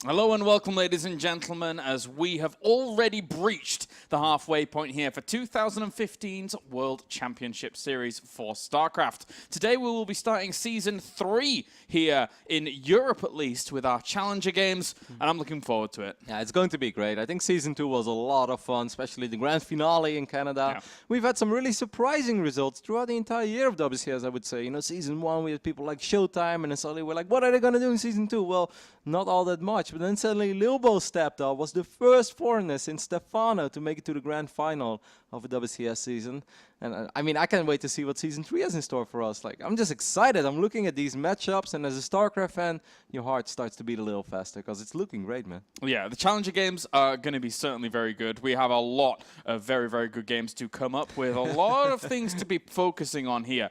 Hello and welcome, ladies and gentlemen, as we have already breached the halfway point here for 2015's World Championship Series for StarCraft. Today we will be starting Season 3 here in Europe, at least, with our Challenger games, and I'm looking forward to it. Yeah, it's going to be great. I think Season 2 was a lot of fun, especially the grand finale in Canada. Yeah. We've had some really surprising results throughout the entire year of WCS, I would say. You know, Season 1 we had people like Showtime, and then suddenly we're like, what are they going to do in Season 2? Well, not all that much, but then suddenly Lilbo stepped up, was the first foreigner since Stefano to make it to the grand final of a WCS season. And I mean, I can't wait to see what Season 3 has in store for us. Like, I'm just excited. I'm looking at these matchups, and as a StarCraft fan, your heart starts to beat a little faster because it's looking great, man. Yeah, the Challenger games are going to be certainly very good. We have a lot of very, very good games to come up with, a lot of things to be focusing on here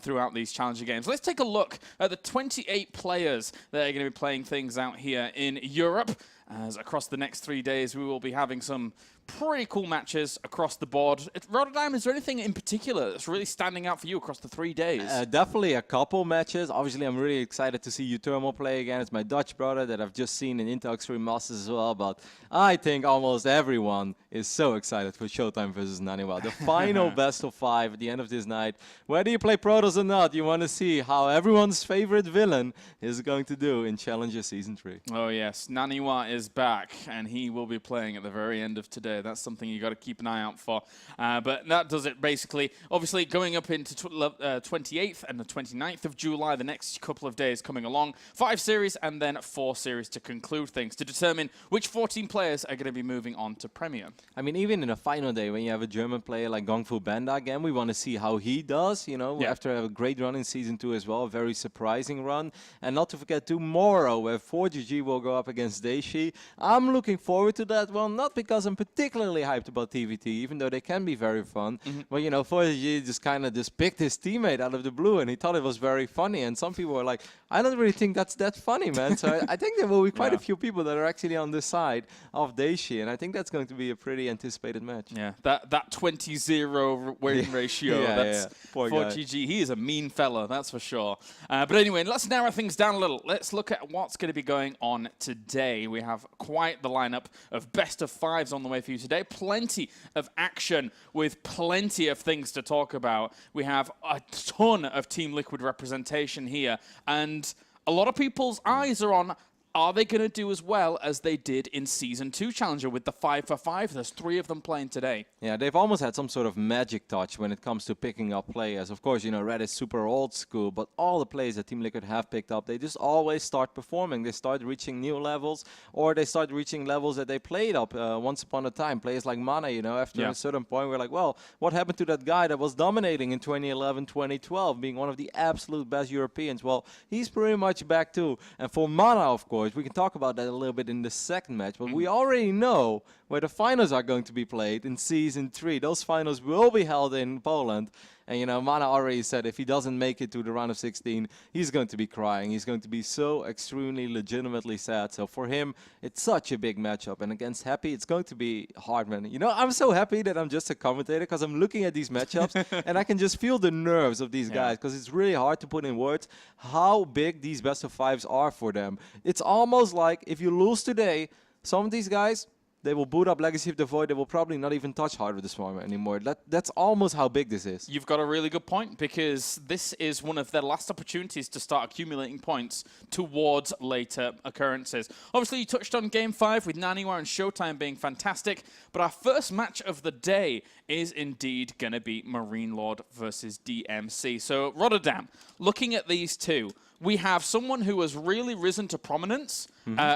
throughout these Challenger games. Let's take a look at the 28 players that are going to be playing things out here in Europe. As across the next 3 days, we will be having some pretty cool matches across the board. Rotterdam, is there anything in particular that's really standing out for you across the 3 days? Definitely a couple matches. Obviously, I'm really excited to see Utermo play again. It's my Dutch brother that I've just seen in Intel Extreme Masters as well. But I think almost everyone is so excited for Showtime versus Naniwa. The final best of 5 at the end of this night. Whether you play Protoss or not, you want to see how everyone's favorite villain is going to do in Challenger Season 3. Oh yes, Naniwa is back, and he will be playing at the very end of today. That's something you got to keep an eye out for. But that does it basically. Obviously, going up into 28th and the 29th of July, the next couple of days coming along. 5 series and then 4 series to conclude things, to determine which 14 players are going to be moving on to Premier. I mean, even in a final day, when you have a German player like Gongfu Banda again, we want to see how he does, you know, after a great run in Season 2 as well, a very surprising run. And not to forget tomorrow, where 4GG will go up against Daishi. I'm looking forward to that one, not because I'm particularly hyped about TvT, even though they can be very fun. But, you know, 4GG just kind of just picked his teammate out of the blue, and he thought it was very funny. And some people were like, I don't really think that's that funny, man. So I think there will be quite a few people that are actually on the side of Daishi, and I think that's going to be a pretty anticipated match. Yeah, that 20-0 win ratio, that's Poor 4GG. He is a mean fella, that's for sure. But anyway, let's narrow things down a little. Let's look at what's going to be going on today. We have quite the lineup of best of 5s on the way for you today. Plenty of action with plenty of things to talk about. We have a ton of Team Liquid representation here, and a lot of people's eyes are on, are they going to do as well as they did in Season 2 Challenger with the 5-for-5? There's 3 of them playing today. Yeah, they've almost had some sort of magic touch when it comes to picking up players. Of course, you know, Red is super old school, but all the players that Team Liquid have picked up, they just always start performing. They start reaching new levels, or they start reaching levels that they played up once upon a time. Players like Mana, you know, after a certain point, we're like, well, what happened to that guy that was dominating in 2011, 2012, being one of the absolute best Europeans? Well, he's pretty much back too. And for Mana, of course, we can talk about that a little bit in the second match, but we already know where the finals are going to be played in Season 3. Those finals will be held in Poland. And, you know, Mana already said if he doesn't make it to the round of 16, he's going to be crying. He's going to be so extremely legitimately sad. So for him, it's such a big matchup. And against Happy, it's going to be hard, man. You know, I'm so happy that I'm just a commentator because I'm looking at these matchups and I can just feel the nerves of these guys, because it's really hard to put in words how big these best of 5s are for them. It's almost like if you lose today, some of these guys, they will boot up Legacy of the Void. They will probably not even touch Heart of the Swarm anymore. That's almost how big this is. You've got a really good point, because this is one of their last opportunities to start accumulating points towards later occurrences. Obviously, you touched on Game 5 with Naniwa and Showtime being fantastic, but our first match of the day is indeed going to be MarineLorD versus DmC. So, Rotterdam, looking at these two, we have someone who has really risen to prominence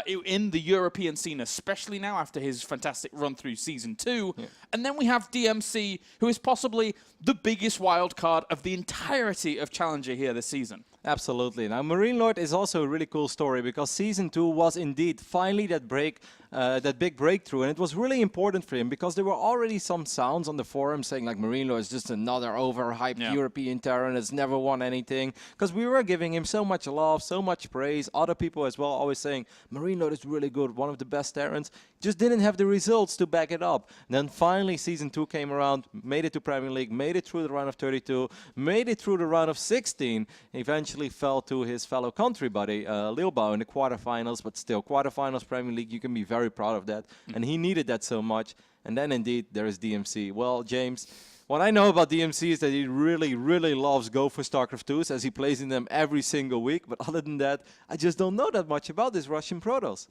in the European scene, especially now after his fantastic run through Season 2. And then we have DmC, who is possibly the biggest wild card of the entirety of Challenger here this season. Absolutely. Now, MarineLorD is also a really cool story, because Season 2 was indeed finally that big breakthrough, and it was really important for him because there were already some sounds on the forum saying like MarineLorD is just another overhyped European Terran that's never won anything, because we were giving him so much love, so much praise. Other people as well always saying, MarineLorD is really good, one of the best Terrans. Just didn't have the results to back it up. And then finally Season 2 came around, made it to Premier League, made it through the round of 32, made it through the round of 16, eventually fell to his fellow country buddy, Lilbao, in the quarterfinals, but still, quarterfinals Premier League, you can be very proud of that. And he needed that so much. And then indeed, there is DmC. Well, James, what I know about DmC is that he really, really loves Go for StarCraft 2s, as he plays in them every single week. But other than that, I just don't know that much about this Russian Protoss.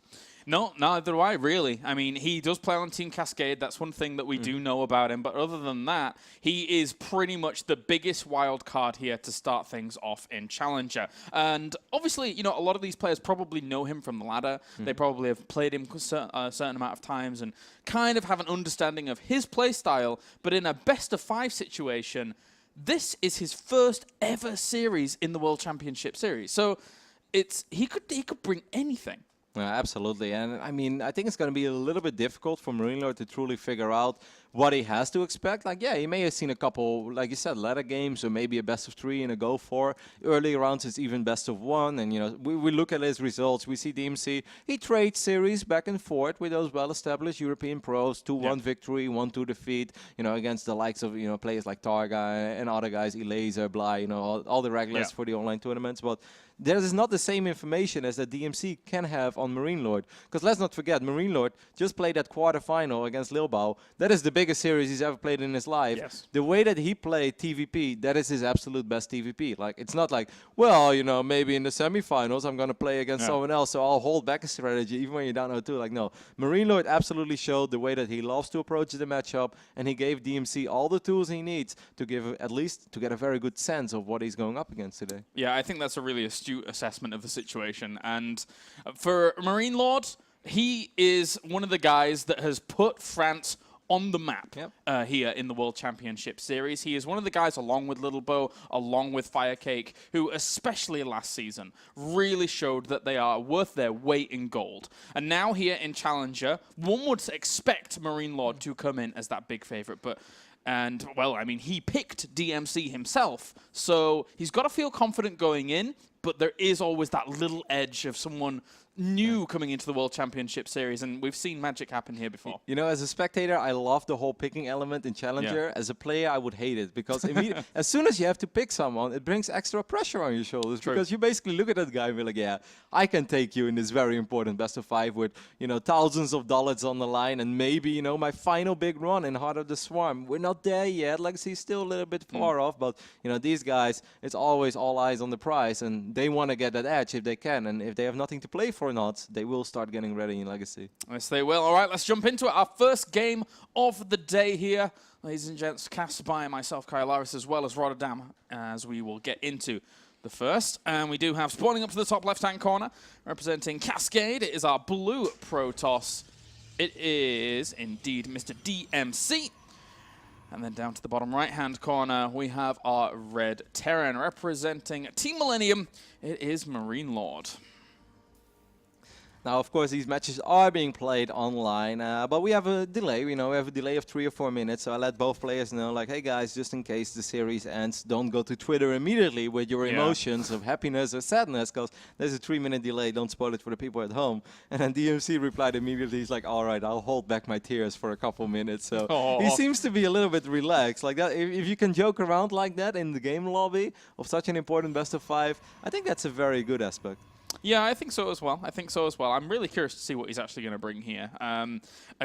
No, neither do I, really. I mean, he does play on Team Cascade. That's one thing that we do know about him. But other than that, he is pretty much the biggest wild card here to start things off in Challenger. And obviously, you know, a lot of these players probably know him from the ladder. They probably have played him a certain amount of times and kind of have an understanding of his play style. But in a best-of-5 situation, this is his first ever series in the World Championship Series. So he could bring anything. Absolutely, and I mean, I think it's going to be a little bit difficult for MarineLorD to truly figure out what he has to expect. Like, yeah, he may have seen a couple, like you said, ladder games, or maybe a best of 3 and a Go 4. Early rounds, it's even best of 1, and, you know, we look at his results. We see DmC, he trades series back and forth with those well-established European pros, 2-1 victory, 1-2 defeat, you know, against the likes of, you know, players like Targa and other guys, Elaser, Bly, you know, all the regulars for the online tournaments, but there is not the same information as that DmC can have on MarineLorD. Because let's not forget, MarineLorD just played that quarterfinal against Lilbao. That is the biggest series he's ever played in his life. Yes. The way that he played TvP, that is his absolute best TvP. Like, it's not like, well, you know, maybe in the semifinals I'm going to play against someone else, so I'll hold back a strategy even when you're down 0-2. Like, no. MarineLorD absolutely showed the way that he loves to approach the matchup, and he gave DmC all the tools he needs to give, at least, to get a very good sense of what he's going up against today. Yeah, I think that's a really astute assessment of the situation. And for MarineLorD, he is one of the guys that has put France on the map here in the World Championship Series. He is one of the guys, along with Littlebow, along with Firecake, who, especially last season, really showed that they are worth their weight in gold. And now here in Challenger, one would expect MarineLorD to come in as that big favorite, but well, I mean, he picked DmC himself, so he's got to feel confident going in, but there is always that little edge of someone new coming into the World Championship Series, and we've seen magic happen here before. You know, as a spectator, I love the whole picking element in Challenger. As a player, I would hate it, because as soon as you have to pick someone, it brings extra pressure on your shoulders. True. Because you basically look at that guy and be like, yeah, I can take you in this very important best of 5 with, you know, thousands of dollars on the line, and maybe, you know, my final big run in Heart of the Swarm. We're not there yet. Legacy's still a little bit far off, but, you know, these guys, it's always all eyes on the prize, and they want to get that edge if they can, and if they have nothing to play for or not, they will start getting ready in Legacy. Yes, they will. All right, let's jump into it. Our first game of the day here, ladies and gents, cast by myself, Kyle Laris, as well as Rotterdam, as we will get into the first. And we do have, spawning up to the top left-hand corner, representing Cascade, it is our blue Protoss. It is indeed Mr. DmC. And then down to the bottom right-hand corner, we have our red Terran, representing Team Millennium. It is MarineLorD. Now, of course, these matches are being played online, but we have a delay. You know, we have a delay of 3 or 4 minutes, so I let both players know, like, hey guys, just in case the series ends, don't go to Twitter immediately with your emotions of happiness or sadness, because there's a 3-minute delay. Don't spoil it for the people at home. And then DmC replied immediately. He's like, all right, I'll hold back my tears for a couple minutes. So he seems to be a little bit relaxed. Like that, if you can joke around like that in the game lobby of such an important best of 5, I think that's a very good aspect. Yeah, I think so as well. I'm really curious to see what he's actually going to bring here.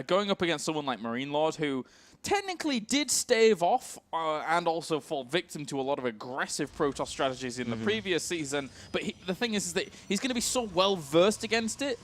Going up against someone like MarineLorD, who technically did stave off and also fall victim to a lot of aggressive Protoss strategies in the previous season. But the thing is that he's going to be so well versed against it.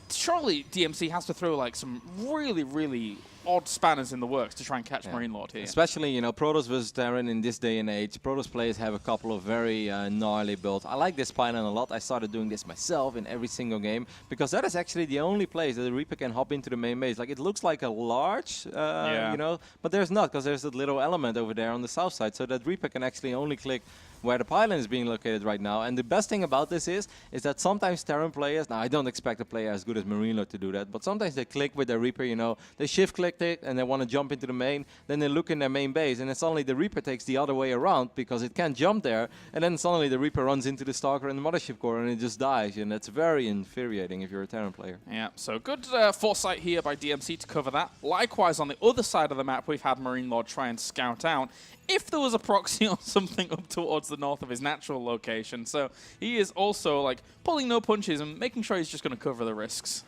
Surely DmC has to throw like some really, really odd spanners in the works to try and catch MarineLorD here. Especially, you know, Protoss versus Terran in this day and age. Protoss players have a couple of very gnarly builds. I like this pylon a lot. I started doing this myself in every single game, because that is actually the only place that the Reaper can hop into the main base. Like, it looks like a large, you know, but there's not, because there's that little element over there on the south side. So that Reaper can actually only click where the pylon is being located right now. And the best thing about this is that sometimes Terran players, now I don't expect a player as good as MarineLorD to do that, but sometimes they click with their Reaper, you know, they shift click cryptic and they want to jump into the main, then they look in their main base, and then suddenly the Reaper takes the other way around because it can't jump there, and then suddenly the Reaper runs into the Stalker and the Mothership Core and it just dies, and that's very infuriating if you're a Terran player. Yeah, so good foresight here by DmC to cover that. Likewise, on the other side of the map, we've had MarineLorD try and scout out if there was a proxy or something up towards the north of his natural location. So he is also like pulling no punches and making sure he's just going to cover the risks.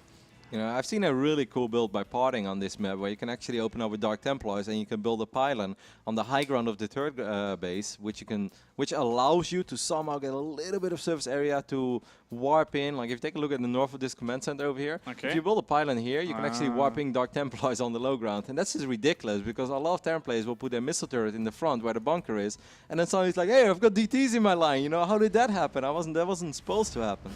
You know, I've seen a really cool build by Parting on this map where you can actually open up with Dark Templars and you can build a pylon on the high ground of the third base, which allows you to somehow get a little bit of surface area to warp in. Like if you take a look at the north of this command center over here, if you build a pylon here, you can actually warp in Dark Templars on the low ground. And that's just ridiculous because a lot of Terran players will put their missile turret in the front where the bunker is, and then suddenly it's like, hey, I've got DTs in my line. You know, how did that happen? That wasn't supposed to happen.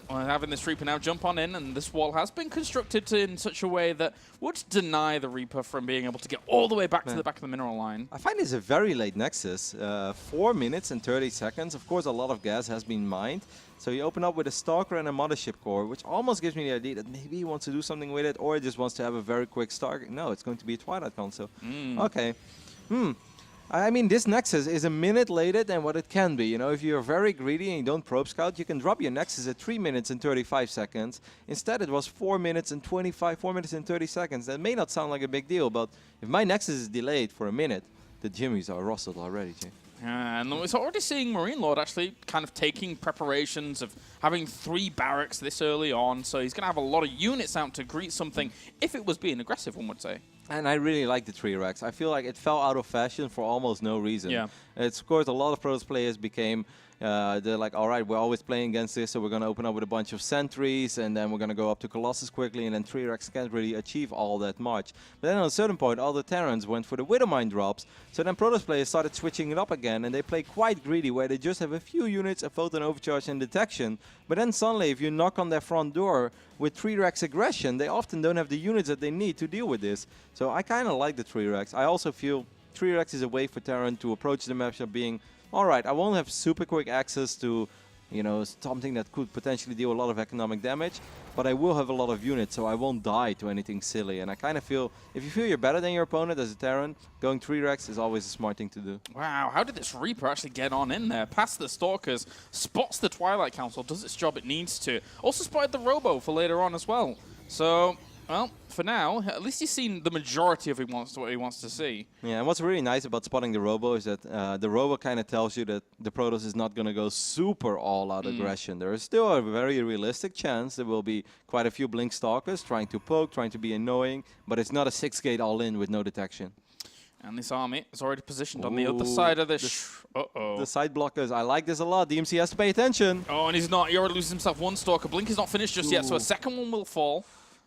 Well, having this Reaper now jump on in, and this wall has been constructed in such a way that would deny the Reaper from being able to get all the way back to the back of the mineral line. I find this a very late Nexus. 4 minutes and 30 seconds. Of course, a lot of gas has been mined. So you open up with a Stalker and a Mothership Core, which almost gives me the idea that maybe he wants to do something with it, or he just wants to have a very quick start. No, it's going to be a Twilight console. Okay. I mean, this Nexus is a minute later than what it can be. You know, if you're very greedy and you don't probe scout, you can drop your Nexus at 3 minutes and 35 seconds. Instead, it was 4 minutes and 4 minutes and 30 seconds. That may not sound like a big deal, but if my Nexus is delayed for a minute, the Jimmies are rustled already, Jim. And we're already seeing MarineLorD actually kind of taking preparations of having 3 barracks this early on, so he's going to have a lot of units out to greet something if it was being aggressive, one would say. And I really like the 3 racks. I feel like it fell out of fashion for almost no reason. Yeah. It's, of course, a lot of Protoss players became, they're like, all right, we're always playing against this, so we're going to open up with a bunch of sentries, and then we're going to go up to Colossus quickly, and then 3 racks can't really achieve all that much. But then at a certain point, all the Terrans went for the Widowmine drops, so then Protoss players started switching it up again, and they play quite greedy, where they just have a few units, a photon overcharge and detection. But then suddenly, if you knock on their front door with 3 racks aggression, they often don't have the units that they need to deal with this. So I kind of like the 3 racks. I also feel 3 racks is a way for Terran to approach the matchup being, all right, I won't have super quick access to, you know, something that could potentially deal a lot of economic damage, but I will have a lot of units, so I won't die to anything silly. And I kind of feel, if you feel you're better than your opponent as a Terran, going 3 racks is always a smart thing to do. Wow, how did this Reaper actually get on in there? Past the Stalkers, spots the Twilight Council, does its job it needs to. Also spotted the Robo for later on as well. So, well, for now, at least he's seen the majority of what he wants to see. Yeah, and what's really nice about spotting the Robo is that the Robo kind of tells you that the Protoss is not going to go super all-out aggression. There is still a very realistic chance there will be quite a few Blink Stalkers trying to poke, trying to be annoying, but it's not a 6-gate all-in with no detection. And this army is already positioned on the other side of this. The side blockers, I like this a lot. DmC has to pay attention. Oh, and he's not. He already loses himself 1 Stalker. Blink is not finished just yet, so a second one will fall.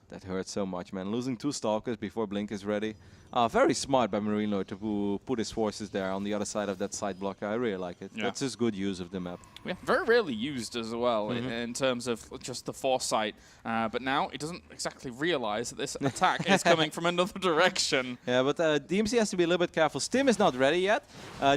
That hurts so much, man. Losing 2 Stalkers before Blink is ready. Very smart by MarineLorD to put his forces there on the other side of that side blocker. I really like it. Yeah. That's just good use of the map. Yeah, very rarely used as well in terms of just the foresight. But now he doesn't exactly realize that this attack is coming from another direction. Yeah, but DmC has to be a little bit careful. Stim is not ready yet.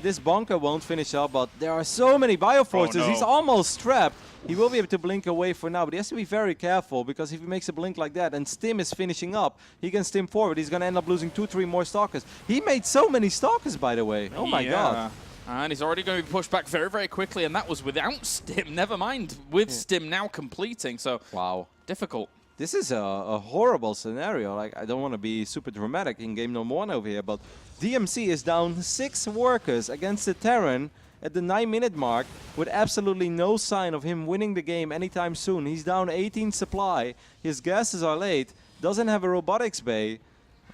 This bunker won't finish up, but there are so many bioforces. Oh, no. He's almost trapped. He will be able to blink away for now, but he has to be very careful because if he makes a blink like that and Stim is finishing up, he can Stim forward. He's going to end up losing 2-3 more Stalkers. He made so many Stalkers, by the way. Oh my god. And he's already going to be pushed back very, very quickly, and that was without Stim. Never mind with Stim now completing. So, wow. Difficult. This is a horrible scenario. Like, I don't want to be super dramatic in game number 1 over here, but DmC is down 6 workers against the Terran at the 9-minute mark with absolutely no sign of him winning the game anytime soon. He's down 18 supply. His gases are late. Doesn't have a robotics bay.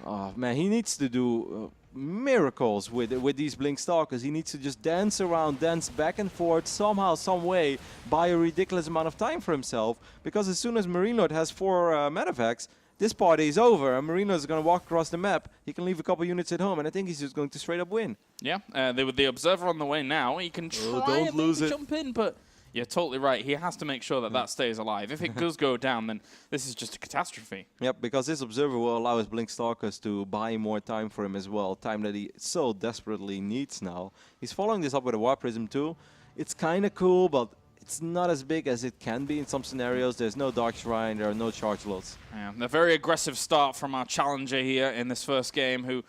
Oh, man, he needs to do miracles with these Blink Stalkers. He needs to just dance around, dance back and forth, somehow, some way, buy a ridiculous amount of time for himself. Because as soon as MarineLorD has 4 medevacs, this party is over, and MarineLorD is going to walk across the map. He can leave a couple units at home, and I think he's just going to straight up win. Yeah, with the Observer on the way now, he can try and jump in, but you're totally right. He has to make sure that that stays alive. If it does go down, then this is just a catastrophe. Yep, because this Observer will allow his Blink Stalkers to buy more time for him as well, time that he so desperately needs now. He's following this up with a War Prism too. It's kind of cool, but it's not as big as it can be in some scenarios. There's no Dark Shrine, there are no charge lots. Yeah, a very aggressive start from our challenger here in this first game, who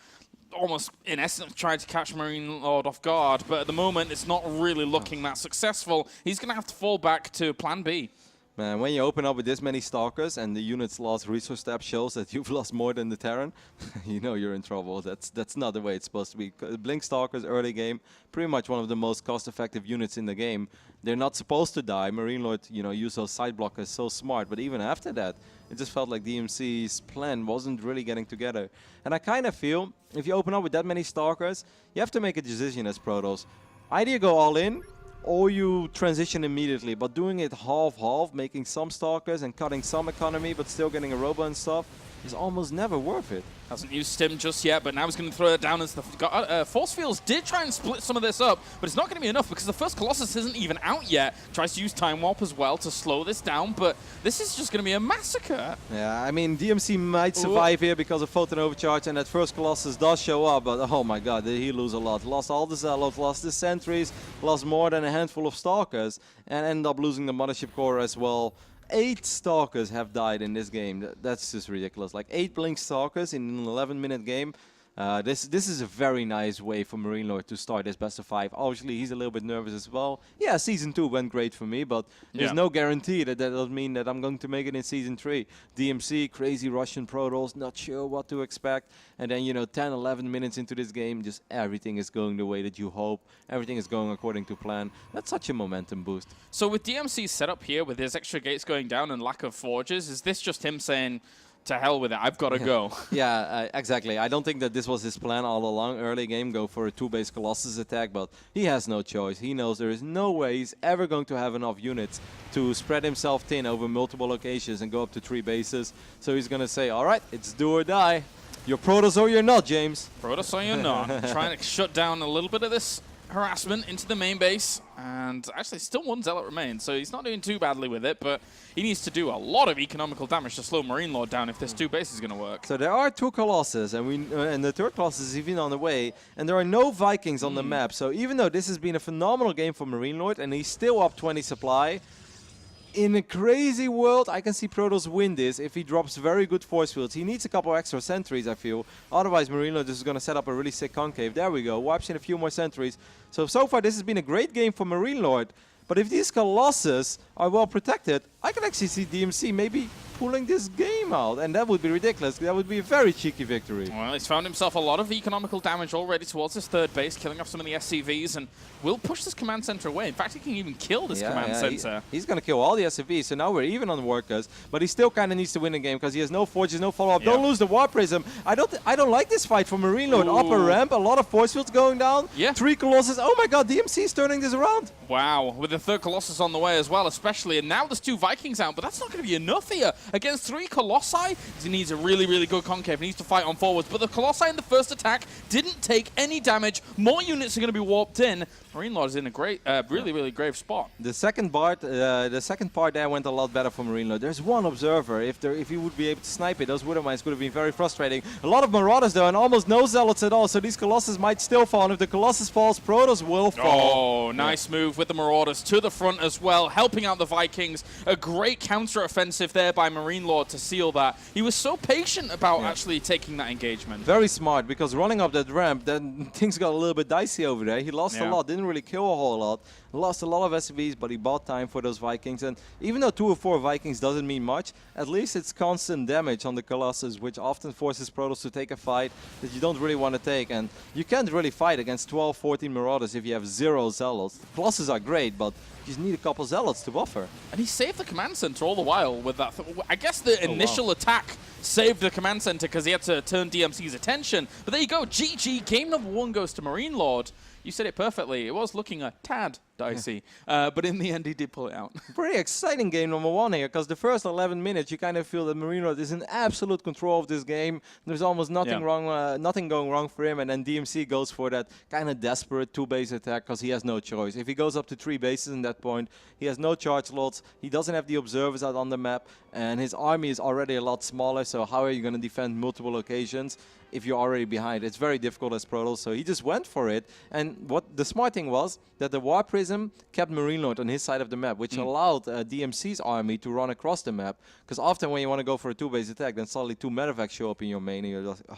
almost, in essence, tried to catch MarineLorD off guard, but at the moment, it's not really looking that successful. He's going to have to fall back to plan B. Man, when you open up with this many Stalkers and the unit's lost resource tab shows that you've lost more than the Terran, you know you're in trouble. That's not the way it's supposed to be. Blink Stalkers early game, pretty much one of the most cost-effective units in the game. They're not supposed to die. MarineLorD, you know, use those side blockers so smart, but even after that, it just felt like DmC's plan wasn't really getting together. And I kind of feel, if you open up with that many Stalkers, you have to make a decision as Protoss. Either you go all in, or you transition immediately, but doing it half-half, making some Stalkers and cutting some economy, but still getting a Robo and stuff, is almost never worth it. Hasn't used Stim just yet, but now he's going to throw it down as the Force Fields did try and split some of this up, but it's not going to be enough because the first Colossus isn't even out yet. Tries to use Time Warp as well to slow this down, but this is just going to be a massacre. Yeah, I mean, DmC might survive here because of Photon Overcharge, and that first Colossus does show up, but oh my god, did he lose a lot. Lost all the Zealots, lost the Sentries, lost more than a handful of Stalkers, and ended up losing the Mothership Core as well. 8 Stalkers have died in this game. That's just ridiculous. Like 8 Blink Stalkers in an 11-minute game. This is a very nice way for MarineLorD to start this best of 5. Obviously, he's a little bit nervous as well. Yeah, Season 2 went great for me, but there's no guarantee that doesn't mean that I'm going to make it in Season 3. DmC, crazy Russian Protoss, not sure what to expect. And then, you know, 10, 11 minutes into this game, just everything is going the way that you hope. Everything is going according to plan. That's such a momentum boost. So with DmC's setup here, with his extra gates going down and lack of forges, is this just him saying, to hell with it, I've got to go? Yeah, exactly. I don't think that this was his plan all along. Early game, go for a 2-base Colossus attack, but he has no choice. He knows there is no way he's ever going to have enough units to spread himself thin over multiple locations and go up to 3 bases. So he's going to say, all right, it's do or die. You're Protoss or you're not, James. Protoss or you're not. Trying to shut down a little bit of this harassment into the main base, and actually still 1 Zealot remains, so he's not doing too badly with it, but he needs to do a lot of economical damage to slow MarineLorD down if this 2 base is going to work. So there are 2 Colossus, and and the 3rd Colossus is even on the way, and there are no Vikings on the map, so even though this has been a phenomenal game for MarineLorD, and he's still up 20 supply, in a crazy world, I can see Protoss win this if he drops very good force fields. He needs a couple extra sentries, I feel. Otherwise, MarineLorD is going to set up a really sick concave. There we go. Wipes in a few more sentries. So far, this has been a great game for MarineLorD. But if these Colossus are well protected, I can actually see DmC maybe pulling this game out, and that would be ridiculous. That would be a very cheeky victory. Well, he's found himself a lot of economical damage already towards his 3rd base, killing off some of the SCVs, and will push this command center away. In fact, he can even kill this command center. He's going to kill all the SCVs, so now we're even on workers, but he still kind of needs to win the game because he has no forges, no follow-up. Don't lose the War Prism. I don't like this fight for MarineLorD. Upper ramp, a lot of force fields going down. 3 Colossus. Oh my god, DmC is turning this around. Wow, with the 3rd Colossus on the way as well, especially, and now there's 2 Vikings out, but that's not going to be enough here. Against 3 Colossi, he needs a really, really good concave. He needs to fight on forwards, but the Colossi in the first attack didn't take any damage. More units are going to be warped in. MarineLorD is in a great, really, really grave spot. The second part there went a lot better for MarineLorD. There's 1 observer. If he would be able to snipe it, those Widow Mines could have been very frustrating. A lot of Marauders though, and almost no Zealots at all. So these Colossus might still fall. And if the Colossus falls, Protoss will fall. Oh, nice move with the Marauders to the front as well, helping out the Vikings. A great counter-offensive there by MarineLorD to seal that. He was so patient about actually taking that engagement. Very smart, because running up that ramp, then things got a little bit dicey over there. He lost a lot, didn't really kill a whole lot. Lost a lot of SCVs, but he bought time for those Vikings. And even though 2 or 4 Vikings doesn't mean much, at least it's constant damage on the Colossus, which often forces Protoss to take a fight that you don't really want to take. And you can't really fight against 12, 14 Marauders if you have 0 Zealots. Colossus are great, but you just need a couple Zealots to buffer. And he saved the command center all the while with that. I guess the initial attack saved the command center because he had to turn DmC's attention. But there you go. GG. Game number 1 goes to MarineLorD. You said it perfectly. It was looking a tad dicey, but in the end, he did pull it out. Pretty exciting game number 1 here, because the first 11 minutes, you kind of feel that MarineLorD is in absolute control of this game. There's almost nothing wrong, nothing going wrong for him, and then DmC goes for that kind of desperate 2-base attack because he has no choice. If he goes up to 3 bases in that point, he has no charge lots. He doesn't have the observers out on the map, and his army is already a lot smaller. So how are you going to defend multiple locations? if you're already behind. It's very difficult as Protoss, so he just went for it. And what the smart thing was that the War Prism kept MarineLorD on his side of the map, which allowed DmC's army to run across the map. Because often when you want to go for a 2-base attack, then suddenly 2 medevacs show up in your main, and you're just, oh.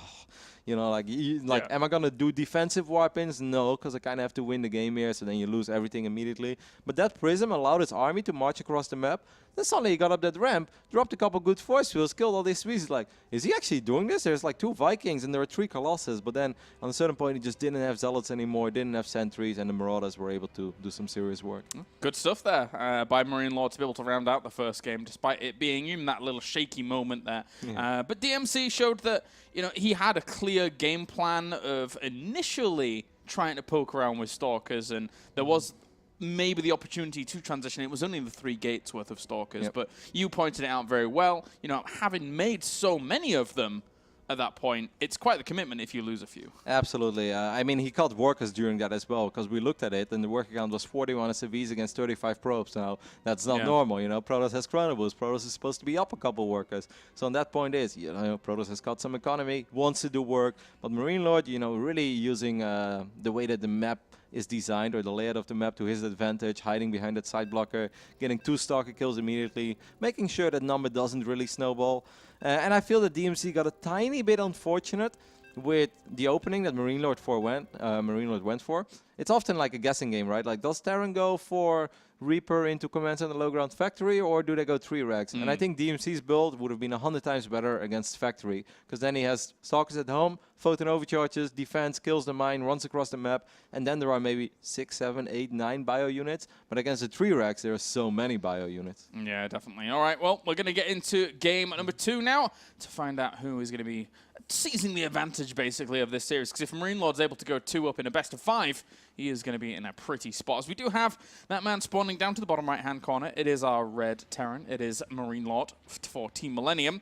You know, like, am I going to do defensive weapons? No, because I kind of have to win the game here, so then you lose everything immediately. But that Prism allowed his army to march across the map. Then suddenly he got up that ramp, dropped a couple good force fields, killed all these Swedes. Like, is he actually doing this? There's like 2 Vikings and there were 3 Colossus, but then on a certain point he just didn't have Zealots anymore, didn't have Sentries, and the Marauders were able to do some serious work. Good stuff there by MarineLorD to be able to round out the first game, despite it being in that little shaky moment there. Yeah. But DmC showed that, you know, he had a clear game plan of initially trying to poke around with Stalkers, and there was maybe the opportunity to transition. It was only the 3 gates worth of Stalkers, but you pointed it out very well. You know, having made so many of them at that point, it's quite the commitment if you lose a few. Absolutely. I mean, he cut workers during that as well, because we looked at it, and the work count was 41 SCVs against 35 probes. Now, that's not normal, you know. Protoss has Chronoboost. Protoss is supposed to be up a couple workers. So on that point is, you know, Protoss has cut some economy, wants to do work, but MarineLorD, you know, really using the way that the map is designed, or the layout of the map, to his advantage, hiding behind that side blocker, getting 2 Stalker kills immediately, making sure that number doesn't really snowball. And I feel that DmC got a tiny bit unfortunate with the opening that MarineLorD went for. It's often like a guessing game, right? Like, does Terran go for Reaper into Command and the low ground Factory, or do they go 3 racks? And I think DmC's build would have been 100 times better against Factory, because then he has Stalkers at home, Photon overcharges, defense, kills the mine, runs across the map, and then there are maybe 6, 7, 8, 9 bio units. But against the 3 racks, there are so many bio units. Yeah, definitely. All right, well, we're going to get into game number 2 now to find out who is going to be seizing the advantage, basically, of this series. Because if MarineLorD's able to go 2 up in a best of 5, he is going to be in a pretty spot. As we do have that man spawning down to the bottom right-hand corner. It is our red Terran. It is MarineLorD for Team Millennium.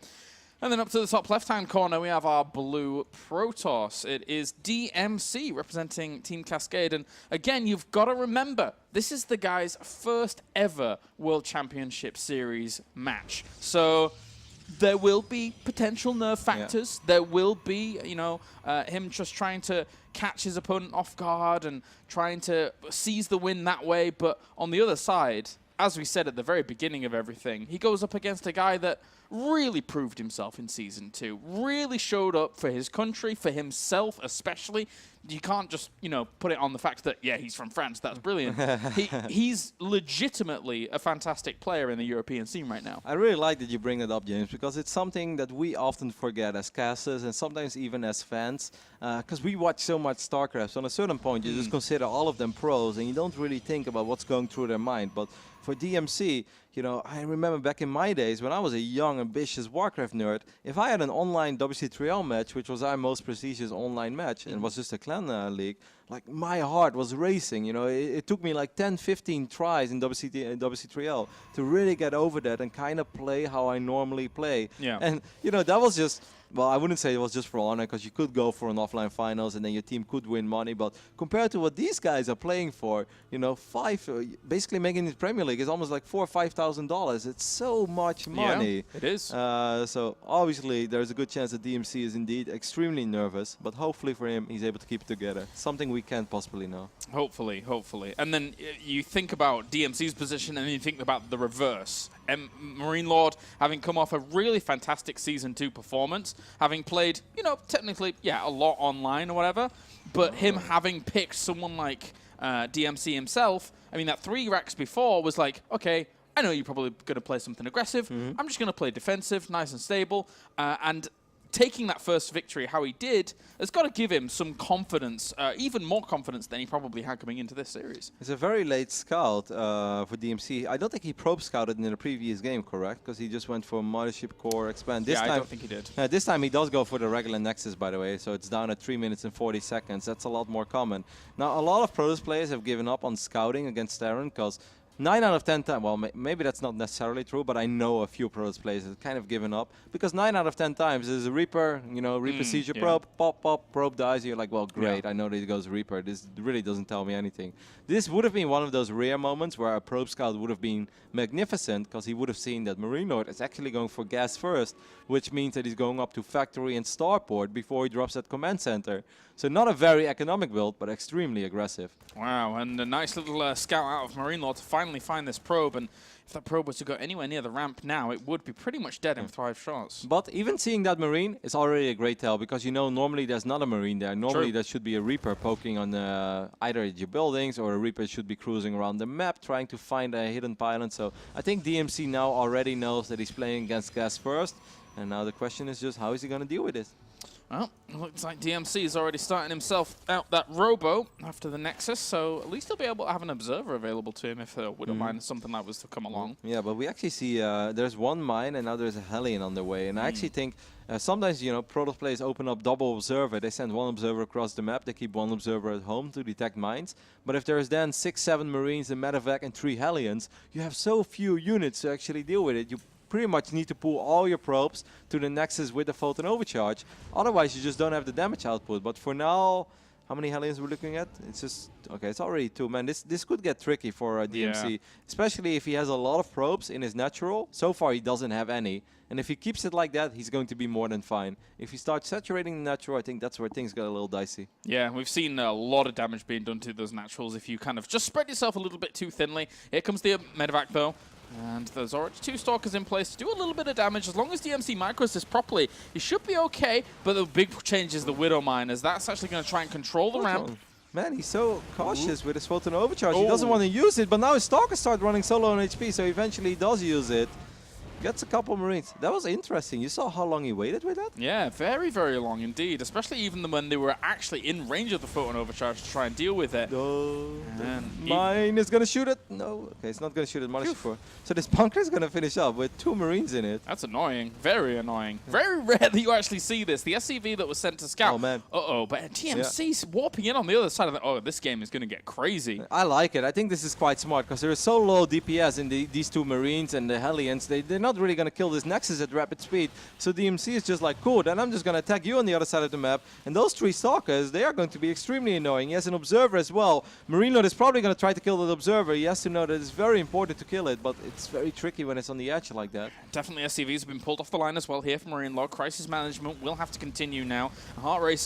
And then up to the top left-hand corner, we have our blue Protoss. It is DmC representing Team Cascade. And again, you've got to remember, this is the guy's first ever World Championship Series match. So there will be potential nerf factors. There will be, you know, him just trying to catch his opponent off guard and trying to seize the win that way. But on the other side, as we said at the very beginning of everything, he goes up against a guy that really proved himself in Season 2, really showed up for his country, for himself especially. You can't just, you know, put it on the fact that, yeah, he's from France, that's brilliant. He's legitimately a fantastic player in the European scene right now. I really like that you bring it up, James, because it's something that we often forget as casters and sometimes even as fans, because we watch so much StarCraft. So on a certain point, you just consider all of them pros, and you don't really think about what's going through their mind. But for DmC, you know, I remember back in my days when I was a young, ambitious Warcraft nerd, if I had an online WC3L match, which was our most prestigious online match, and it was just a clan league, like, my heart was racing. You know, it took me like 10, 15 tries in WC3L to really get over that and kind of play how I normally play. Yeah. And, you know, that was just, well, I wouldn't say it was just for honor, because you could go for an offline finals and then your team could win money. But compared to what these guys are playing for, you know, basically making it Premier League is almost like $4,000 or $5,000. It's so much money. Yeah, it is. So obviously there's a good chance that DmC is indeed extremely nervous, but hopefully for him, he's able to keep it together. Something we can't possibly know. Hopefully. And then you think about DmC's position and you think about the reverse. MarineLorD having come off a really fantastic Season 2 performance, having played, you know, technically, yeah, a lot online or whatever, but him having picked someone like DmC himself, I mean, that 3 racks before was like, okay, I know you're probably going to play something aggressive. I'm just going to play defensive, nice and stable, and taking that first victory how he did has got to give him some confidence, even more confidence than he probably had coming into this series. It's a very late scout for DmC. I don't think he probe scouted in the previous game, correct? Because he just went for Mothership Core Expand. This time, I don't think he did. This time he does go for the regular Nexus, by the way, so it's down at 3 minutes and 40 seconds. That's a lot more common. Now, a lot of Protoss players have given up on scouting against Terran because 9 out of 10 times, well, maybe that's not necessarily true, but I know a few Protoss players that kind of given up. Because 9 out of 10 times is a Reaper, you know, Reaper sees your probe, pop, pop, probe dies, you're like, well, great, I know that it goes Reaper. This really doesn't tell me anything. This would have been one of those rare moments where a probe scout would have been magnificent, because he would have seen that MarineLorD is actually going for gas first, which means that he's going up to factory and starport before he drops at command center. So not a very economic build, but extremely aggressive. Wow, and a nice little scout out of MarineLorD to finally find this probe. And if that probe was to go anywhere near the ramp now, it would be pretty much dead in 5 shots. But even seeing that Marine is already a great tell, because you know normally there's not a Marine there. Normally there should be a Reaper poking on either your buildings, or a Reaper should be cruising around the map trying to find a hidden pylon. So I think DmC now already knows that he's playing against gas first. And now the question is just how is he going to deal with it? Well, it looks like DmC is already starting himself out that robo after the Nexus, so at least he'll be able to have an observer available to him if Widow Mine is something that was to come along. Yeah, but we actually see there's one mine and now there's a Hellion on the way. And I actually think sometimes, you know, Protoss players open up double observer. They send one observer across the map. They keep one observer at home to detect mines. But if there's then 6, 7 Marines, a medevac, and 3 Hellions, you have so few units to actually deal with it. You pretty much need to pull all your probes to the Nexus with the Photon Overcharge. Otherwise, you just don't have the damage output. But for now, how many Hellions we're looking at? It's just, okay, it's already 2. Man, this could get tricky for DmC, especially if he has a lot of probes in his natural. So far, he doesn't have any. And if he keeps it like that, he's going to be more than fine. If he starts saturating the natural, I think that's where things get a little dicey. Yeah, we've seen a lot of damage being done to those naturals if you kind of just spread yourself a little bit too thinly. Here comes the medevac, though. And there's already 2 Stalkers in place to do a little bit of damage. As long as DmC micros this properly, he should be okay. But the big change is the Widow Mine, as that's actually going to try and control the ramp. Man, he's so cautious with his Photon Overcharge. He doesn't want to use it, but now his Stalkers start running solo on HP, so eventually he does use it. Gets a couple Marines. That was interesting. You saw how long he waited with that? Yeah, very, very long indeed. Especially even when they were actually in range of the Photon Overcharge to try and deal with it. No. Mine is going to shoot it. No. Okay, it's not going to shoot it. -4. So this bunker is going to finish up with 2 Marines in it. That's annoying. Very annoying. Very rare that you actually see this. The SCV that was sent to scout. Oh, man. Uh-oh. But DmC's warping in on the other side of the... Oh, this game is going to get crazy. I like it. I think this is quite smart because there is so low DPS in these 2 Marines and the Hellions. They're not really going to kill this Nexus at rapid speed. So DmC is just like, cool, then I'm just going to attack you on the other side of the map. And those 3 Stalkers, they are going to be extremely annoying. He has an Observer as well. MarineLorD is probably going to try to kill that Observer. He has to know that it's very important to kill it, but it's very tricky when it's on the edge like that. Definitely SCVs have been pulled off the line as well here from MarineLorD. Crisis management will have to continue now. The heart race,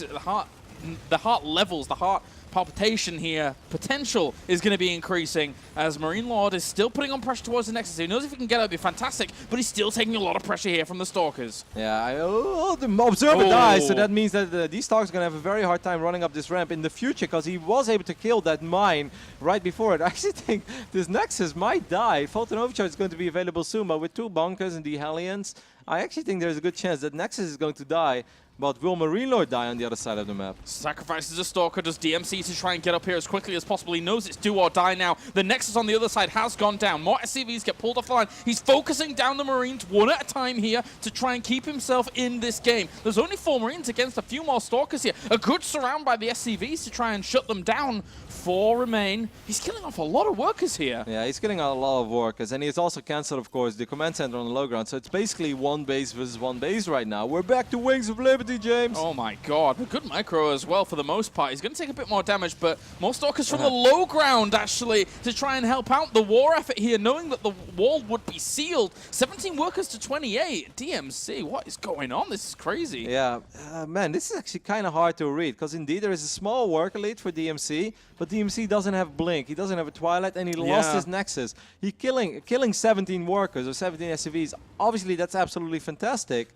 the heart levels, the heart palpitation here, potential is going to be increasing as MarineLorD is still putting on pressure towards the Nexus. He knows if he can get it, it'd be fantastic, but he's still taking a lot of pressure here from the Stalkers. Yeah, the Observer dies, so that means that these Stalkers are going to have a very hard time running up this ramp in the future because he was able to kill that mine right before it. I actually think this Nexus might die. Photon Overcharge is going to be available soon, but with 2 bunkers and the Hellions, I actually think there's a good chance that Nexus is going to die. But will MarineLorD die on the other side of the map? Sacrifices a Stalker, does DmC to try and get up here as quickly as possible. He knows it's do or die now. The Nexus on the other side has gone down. More SCVs get pulled off the line. He's focusing down the Marines one at a time here to try and keep himself in this game. There's only 4 Marines against a few more Stalkers here. A good surround by the SCVs to try and shut them down. 4 remain. He's killing off a lot of workers here. Yeah, he's killing a lot of workers. And he's also cancelled, of course, the command center on the low ground. So it's basically 1 base versus 1 base right now. We're back to Wings of Liberty, James. Oh my god. A good micro as well for the most part. He's going to take a bit more damage, but more Stalkers from the low ground, actually, to try and help out the war effort here, knowing that the wall would be sealed. 17 workers to 28. DmC, what is going on? This is crazy. Yeah, man, this is actually kind of hard to read, because indeed there is a small worker lead for DmC, but DmC doesn't have Blink, he doesn't have a Twilight, and he lost his Nexus. He's killing 17 workers or 17 SCVs. Obviously, that's absolutely fantastic.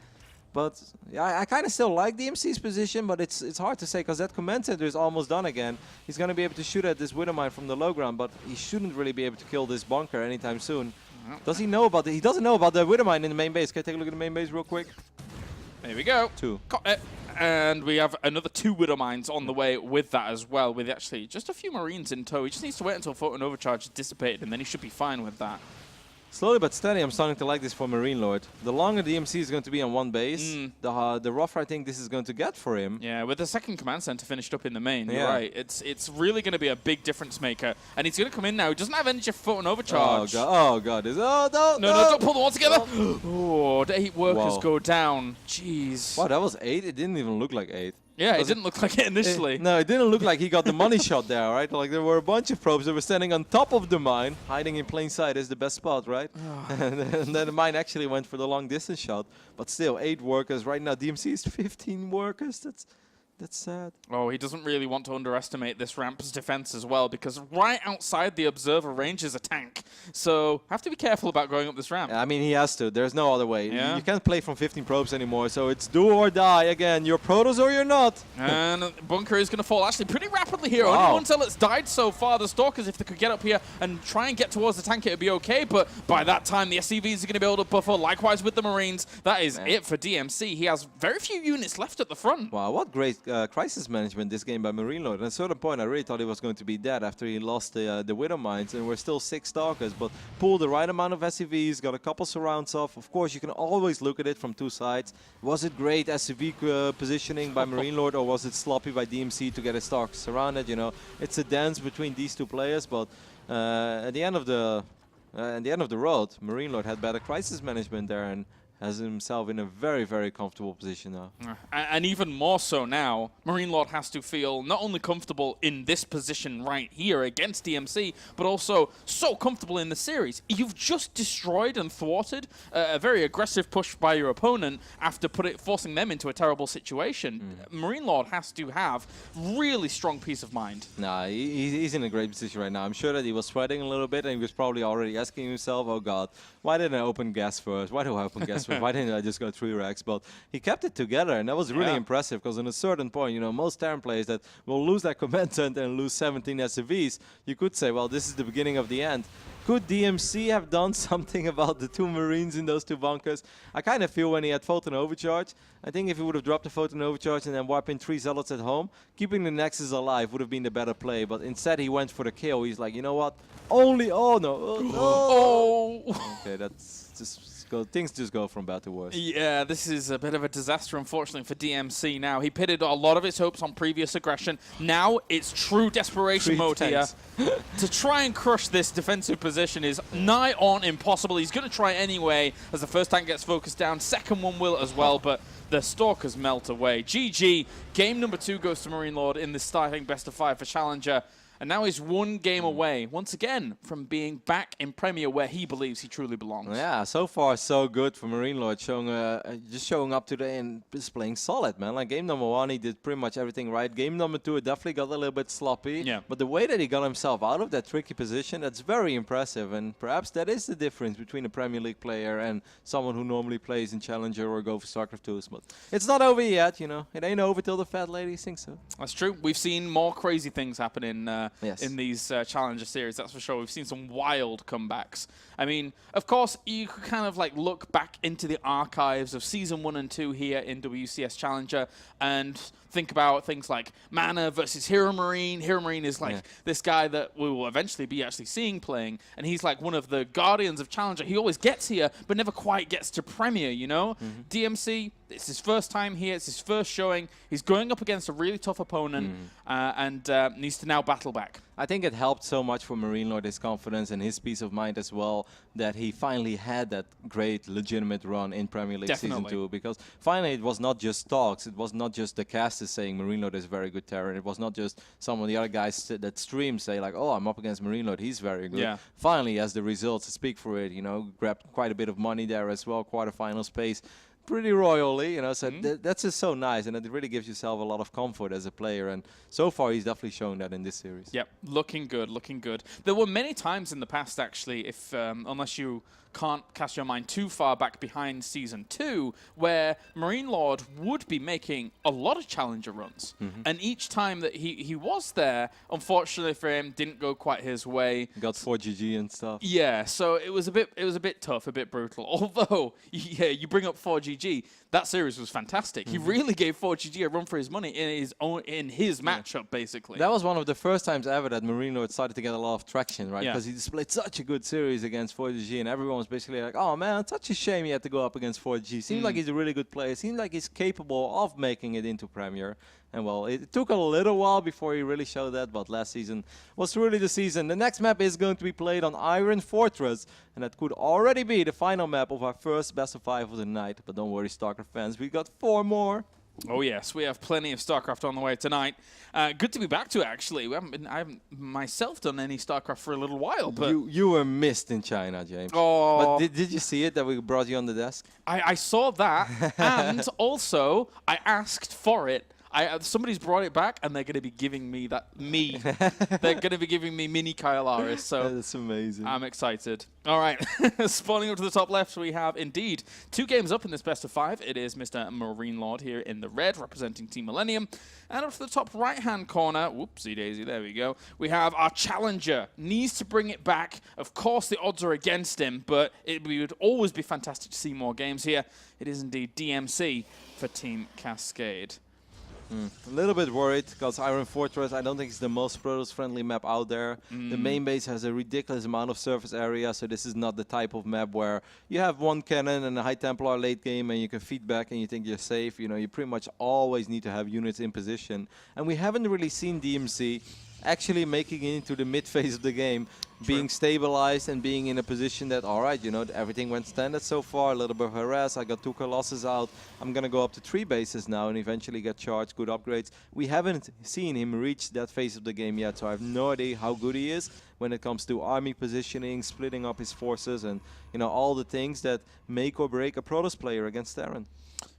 But yeah, I kind of still like DmC's position, but it's hard to say because that command center is almost done again. He's going to be able to shoot at this Widow Mine from the low ground, but he shouldn't really be able to kill this bunker anytime soon. Does he know about it? He doesn't know about the Widow Mine in the main base. Can I take a look at the main base real quick? There we go. 2. Got it. And we have another 2 Widow Mines on the way with that as well, with actually just a few Marines in tow. He just needs to wait until Photon Overcharge is dissipated, and then he should be fine with that. Slowly but steady, I'm starting to like this for MarineLorD. The longer DmC is going to be on one base, the rougher I think this is going to get for him. Yeah, with the second command center finished up in the main, you're Yeah. right. It's really going to be a big difference maker. And he's going to come in now. He doesn't have energy for photon overcharge. Oh, God. No, No, don't pull them all together. Oh, the 8 workers Whoa. go down. Jeez. Wow, that was 8? It didn't even look like 8. Yeah, it didn't look like it initially. No, it didn't look like he got the money shot there, right? Like there were a bunch of probes that were standing on top of the mine. Hiding in plain sight is the best spot, right? And then the mine actually went for the long distance shot. But still, 8 workers. Right now, DmC is 15 workers. That's sad. Oh, he doesn't really want to underestimate this ramp's defense as well, because right outside the observer range is a tank. So have to be careful about going up this ramp. I mean, he has to. There's no other way. Yeah. You can't play from 15 probes anymore, so it's do or die. Again, you're Protoss or you're not. And Bunker is going to fall actually pretty rapidly here. Wow. Only one zealot's died so far. The Stalkers, if they could get up here and try and get towards the tank, it would be okay. But by that time, the SCVs are going to be able to buffer. Likewise with the Marines. That is it for DmC. He has very few units left at the front. Wow, what great crisis management this game by MarineLorD. At a certain point, I really thought he was going to be dead after he lost the Widow Mines, and we're still 6 Stalkers, but pulled the right amount of SCVs, got a couple surrounds off. Of course, you can always look at it from 2 sides. Was it great SCV positioning by MarineLorD, or was it sloppy by DmC to get his Stalkers surrounded? You know, it's a dance between these 2 players, but at the end of the road, MarineLorD had better crisis management there and has himself in a very, very comfortable position now. And even more so now, MarineLorD has to feel not only comfortable in this position right here against DmC, but also so comfortable in the series. You've just destroyed and thwarted a very aggressive push by your opponent after forcing them into a terrible situation. MarineLorD has to have really strong peace of mind. Nah, he's in a great position right now. I'm sure that he was sweating a little bit, and he was probably already asking himself, oh God, why didn't I open gas first? Why do I open gas first? Why didn't I just go 3 racks? But he kept it together, and that was really impressive, because on a certain point, you know, most Terran players that will lose that command center and lose 17 SCVs, you could say, well, this is the beginning of the end. Could DmC have done something about the 2 Marines in those 2 bunkers? I kind of feel when he had photon overcharge, I think if he would have dropped the photon overcharge and then wiped in 3 zealots at home, keeping the Nexus alive would have been the better play. But instead he went for the kill. He's like, you know what? Okay, that's just things just go from bad to worse. Yeah, this is a bit of a disaster, unfortunately, for DmC now. He pitted a lot of his hopes on previous aggression. Now it's true desperation mode here. To try and crush this defensive position is nigh on impossible. He's going to try anyway as the first tank gets focused down. Second one will as well, but the Stalkers melt away. GG. Game number 2 goes to MarineLorD in this starting best of 5 for Challenger. And now he's 1 game away, once again, from being back in Premier where he believes he truly belongs. Yeah, so far so good for MarineLorD, just showing up today and just playing solid, man. Like game number 1, he did pretty much everything right. Game number 2, it definitely got a little bit sloppy. Yeah. But the way that he got himself out of that tricky position, that's very impressive. And perhaps that is the difference between a Premier League player and someone who normally plays in Challenger or go for StarCraft 2s. But it's not over yet, you know. It ain't over till the fat lady sings so. That's true. We've seen more crazy things happen in Yes. in these Challenger series, that's for sure. We've seen some wild comebacks. I mean, of course, you could kind of like look back into the archives of Season 1 and 2 here in WCS Challenger and think about things like Mana versus Hero Marine. Hero Marine is like this guy that we will eventually be actually seeing playing, and he's like one of the guardians of Challenger. He always gets here, but never quite gets to Premier, you know? DmC, it's his first time here. It's his first showing. He's going up against a really tough opponent and needs to now battle back. I think it helped so much for MarineLorD, his confidence and his peace of mind as well, that he finally had that great, legitimate run in Premier League Season 2. Because finally it was not just talks, it was not just the casters saying MarineLorD is a very good Terran, it was not just some of the other guys that stream say like, oh, I'm up against MarineLorD, he's very good. Yeah. Finally he has the results to speak for it, you know, grabbed quite a bit of money there as well, quarterfinal space. Pretty royally, you know, so that's just so nice, and it really gives yourself a lot of comfort as a player, and so far he's definitely shown that in this series. Yep, looking good, looking good. There were many times in the past, actually, if unless you can't cast your mind too far back behind Season 2, where MarineLorD would be making a lot of Challenger runs. And each time that he was there, unfortunately for him, didn't go quite his way. Got 4GG and stuff. Yeah, so it was a bit tough, a bit brutal. Although, yeah, you bring up 4GG, that series was fantastic. He really gave 4GG a run for his money in his matchup, basically. That was one of the first times ever that MarineLorD started to get a lot of traction, right? Yeah. Because he displayed such a good series against 4GG, and everyone was basically like, oh man, such a shame he had to go up against 4GG. Seems like he's a really good player. Seems like he's capable of making it into Premier. And well, it took a little while before he really showed that, but last season was really the season. The next map is going to be played on Iron Fortress, and that could already be the final map of our first best of 5 of the night. But don't worry, StarCraft fans, we got 4 more. Oh yes, we have plenty of StarCraft on the way tonight. Good to be back to it, actually. I haven't myself done any StarCraft for a little while, but You were missed in China, James. oh, But did you see it that we brought you on the desk? I saw that, and also I asked for it. Somebody's brought it back, and they're going to be giving me they're going to be giving me mini Kylaris, so That's amazing. I'm excited. All right, spawning up to the top left, we have indeed 2 games up in this best of 5. It is Mr. MarineLorD here in the red, representing Team Millennium. And up to the top right-hand corner, whoopsie daisy, there we go, we have our challenger. Needs to bring it back. Of course, the odds are against him, but it would always be fantastic to see more games here. It is indeed DmC for Team Cascade. A little bit worried because Iron Fortress, I don't think it's the most Protoss-friendly map out there. The main base has a ridiculous amount of surface area, so this is not the type of map where you have one cannon and a High Templar late game and you can feed back and you think you're safe. You know, you pretty much always need to have units in position. And we haven't really seen DmC actually making it into the mid phase of the game, being stabilized and being in a position that, all right, you know, everything went standard so far, a little bit of harass, I got 2 Colossus out, I'm going to go up to 3 bases now and eventually get charged, good upgrades. We haven't seen him reach that phase of the game yet, so I have no idea how good he is when it comes to army positioning, splitting up his forces, and, you know, all the things that make or break a Protoss player against Terran.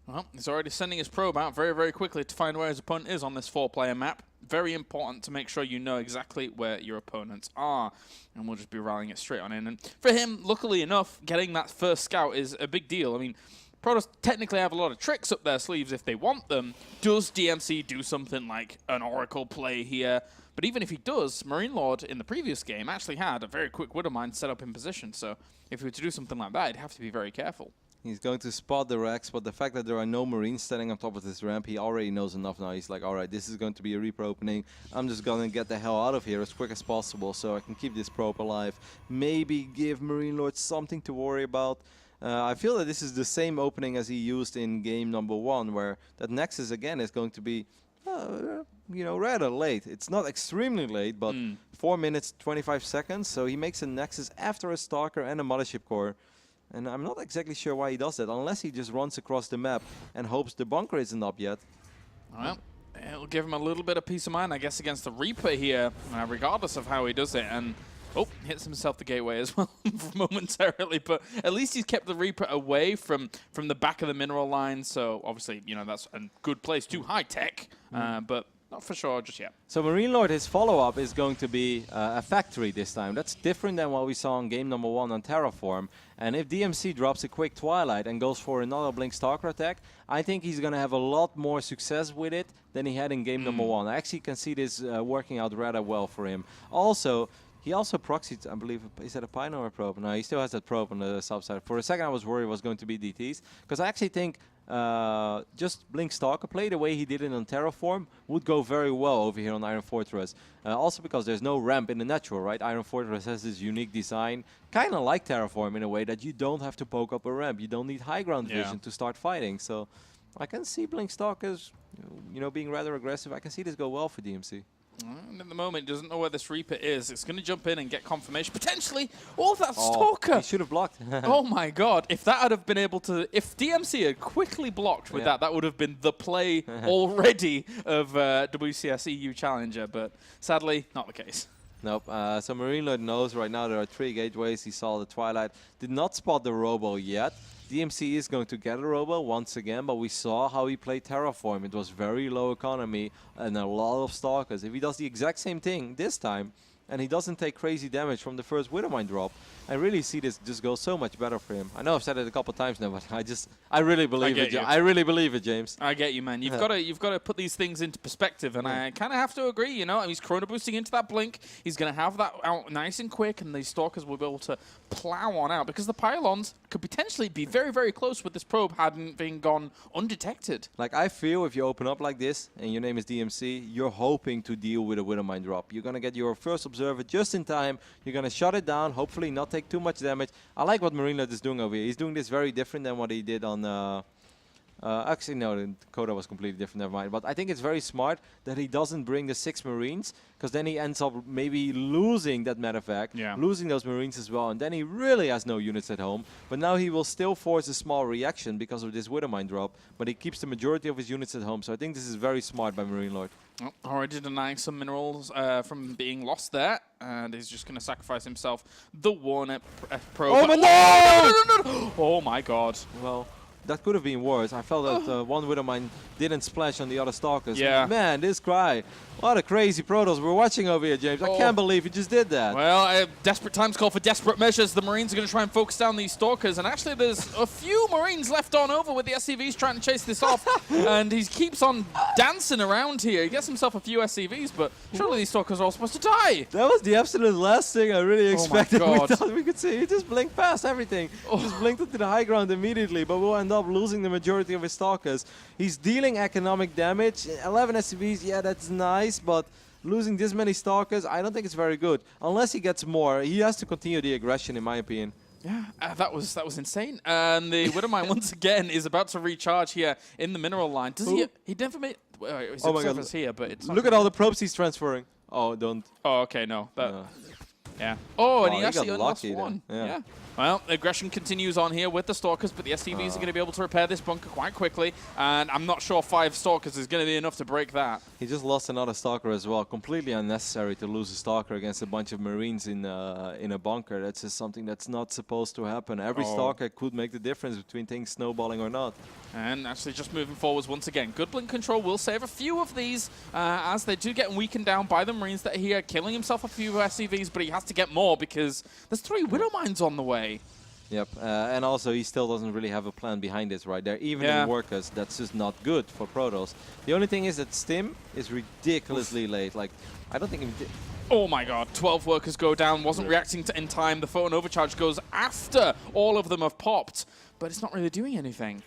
Well, he's already sending his probe out very, very quickly to find where his opponent is on this 4-player map. Very important to make sure you know exactly where your opponents are. And we'll just be rallying it straight on in. And for him, luckily enough, getting that first scout is a big deal. I mean, Protoss technically have a lot of tricks up their sleeves if they want them. Does DmC do something like an Oracle play here? But even if he does, MarineLorD in the previous game actually had a very quick Widowmine set up in position. So if he were to do something like that, he'd have to be very careful. He's going to spot the Rex, but the fact that there are no Marines standing on top of this ramp, he already knows enough now. He's like, all right, this is going to be a Reaper opening. I'm just going to get the hell out of here as quick as possible so I can keep this probe alive. Maybe give MarineLorD something to worry about. I feel that this is the same opening as he used in game number 1, where that Nexus again is going to be, you know, rather late. It's not extremely late, but 4 minutes, 25 seconds. So he makes a Nexus after a Stalker and a Mothership Core. And I'm not exactly sure why he does that, unless he just runs across the map and hopes the bunker isn't up yet. Well, it'll give him a little bit of peace of mind, I guess, against the Reaper here, regardless of how he does it. And, oh, hits himself the gateway as well momentarily. But at least he's kept the Reaper away from the back of the mineral line. So, obviously, you know, that's a good place. Too high-tech, but not for sure just yet. So MarineLorD, his follow-up is going to be a factory this time. That's different than what we saw in game number 1 on Terraform. And if DmC drops a quick Twilight and goes for another Blink Stalker attack, I think he's going to have a lot more success with it than he had in game number 1. I actually can see this working out rather well for him. Also, he also proxied, I believe, is that a Pioneer or a probe? No, he still has that probe on the south side. For a second I was worried it was going to be DTs, because I actually think just Blink Stalker play the way he did it on Terraform would go very well over here on Iron Fortress. Also because there's no ramp in the natural, right? Iron Fortress has this unique design, kind of like Terraform in a way that you don't have to poke up a ramp. You don't need high ground vision to start fighting. So I can see Blink Stalkers, you know, being rather aggressive. I can see this go well for DmC. And at the moment, he doesn't know where this Reaper is. It's going to jump in and get confirmation. Potentially, that Stalker! He should have blocked. Oh my god, if that had been able to... If DmC had quickly blocked with that would have been the play already of WCS EU Challenger, but sadly, not the case. Nope. So MarineLorD knows right now there are 3 gateways. He saw the Twilight. Did not spot the Robo yet. DmC is going to get a Robo once again, but we saw how he played Terraform. It was very low economy and a lot of Stalkers. If he does the exact same thing this time, and he doesn't take crazy damage from the first Widowmine drop. I really see this just go so much better for him. I know I've said it a couple times now, but I really believe it. I really believe it, James. I get you, man. You've got to put these things into perspective, and I kind of have to agree. You know, he's chrono boosting into that blink. He's going to have that out nice and quick, and these Stalkers will be able to plow on out because the pylons could potentially be very, very close with this probe hadn't been gone undetected. Like, I feel if you open up like this and your name is DmC, you're hoping to deal with a Widowmine drop. You're going to get your first observer just in time. You're going to shut it down, hopefully not take too much damage. I like what MarineLorD is doing over here. He's doing this very different than what he did on... actually, no, the Coda was completely different, never mind. But I think it's very smart that he doesn't bring the 6 Marines, because then he ends up maybe losing that medevac, losing those Marines as well, and then he really has no units at home. But now he will still force a small reaction because of this Widowmine drop, but he keeps the majority of his units at home. So I think this is very smart by MarineLorD. Oh, already denying some minerals from being lost there, and he's just going to sacrifice himself. The one at Pro. Oh, but no! No! Oh my god. Well, that could have been worse. I felt that one Widowmine didn't splash on the other Stalkers. Yeah. Man, this cry. What a crazy Protoss we're watching over here, James. I can't believe he just did that. Well, desperate times call for desperate measures. The Marines are going to try and focus down these Stalkers. And actually, there's a few Marines left on over with the SCVs trying to chase this off. And he keeps on dancing around here. He gets himself a few SCVs, but surely these Stalkers are all supposed to die. That was the absolute last thing I really expected. Oh my We God. thought we could see. He just blinked past everything. Just blinked into the high ground immediately, but we'll end up losing the majority of his Stalkers. He's dealing economic damage. 11 SCVs, yeah, that's nice, but losing this many Stalkers, I don't think it's very good. Unless he gets more, he has to continue the aggression, in my opinion. Yeah, that was insane. And the Widowmine once again is about to recharge here in the mineral line. Does he never made? Well, his observer's here, but it's not. Look at all the probes he's transferring. Oh, don't. Oh, okay, no. Yeah. Oh, and he actually got only lost lucky one. then. Yeah. Well, aggression continues on here with the Stalkers, but the SCVs are going to be able to repair this bunker quite quickly, and I'm not sure 5 Stalkers is going to be enough to break that. He just lost another Stalker as well. Completely unnecessary to lose a Stalker against a bunch of Marines in a bunker. That's just something that's not supposed to happen. Every Stalker could make the difference between things snowballing or not. And actually just moving forwards once again. Good blink control will save a few of these as they do get weakened down by the Marines that are here, killing himself a few SCVs, but he has to get more because there's 3 Widowmines on the way. Yep, and also he still doesn't really have a plan behind this right there. Even in workers, that's just not good for Protoss. The only thing is that Stim is ridiculously late. Like, I don't think he did. Oh my god, 12 workers go down, wasn't reacting in time. The photon overcharge goes after all of them have popped, but it's not really doing anything.